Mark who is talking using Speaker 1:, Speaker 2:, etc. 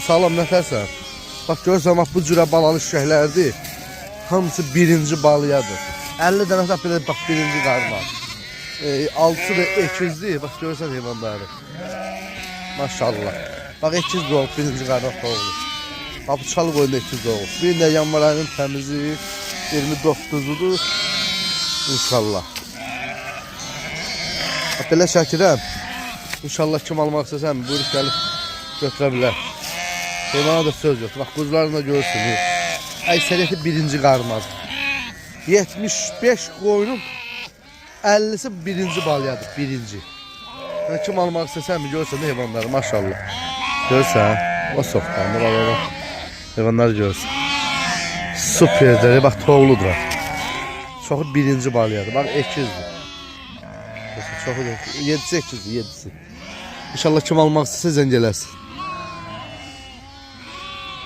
Speaker 1: Salam, nətərsən? Bax, görürsən, bax, bu cürə balalı şişəklərdir. Hamısı birinci balıyadır. 50 dənə də belə, bax, birinci qarma. Altısı da ekizdir. Bax, görürsən heyvanları. Maşallah. Bax, ekiz doğub, birinci qarma doğulur. Bax, bu çalı qoyunda ekiz doğub. Bir də yanvar ayının təmizi 29-udur. İnşallah. Bax, belə çəkirəm. İnşallah kim almaq istəsən, buyurub gəlib götürə bilər. Heyvana da söz yox. Bax, quzularını da görürsünüz. Əksəriyyəti birinci qarmaz. 75 qoyunun 50'si birinci balyadır, birinci. Yəni, kim almaq istəsən mi, görürsən də heyvanları, maşallah. Görürsən, o soxdandır, baba. Heyvanları görürsən. Süperdir, bax, toğludur. Çoxu birinci balyadır, bax, ekizdir. Çoxu da, 7'si ekizdir, 7'si. İnşallah kim almaq istəsə zəng eləsin.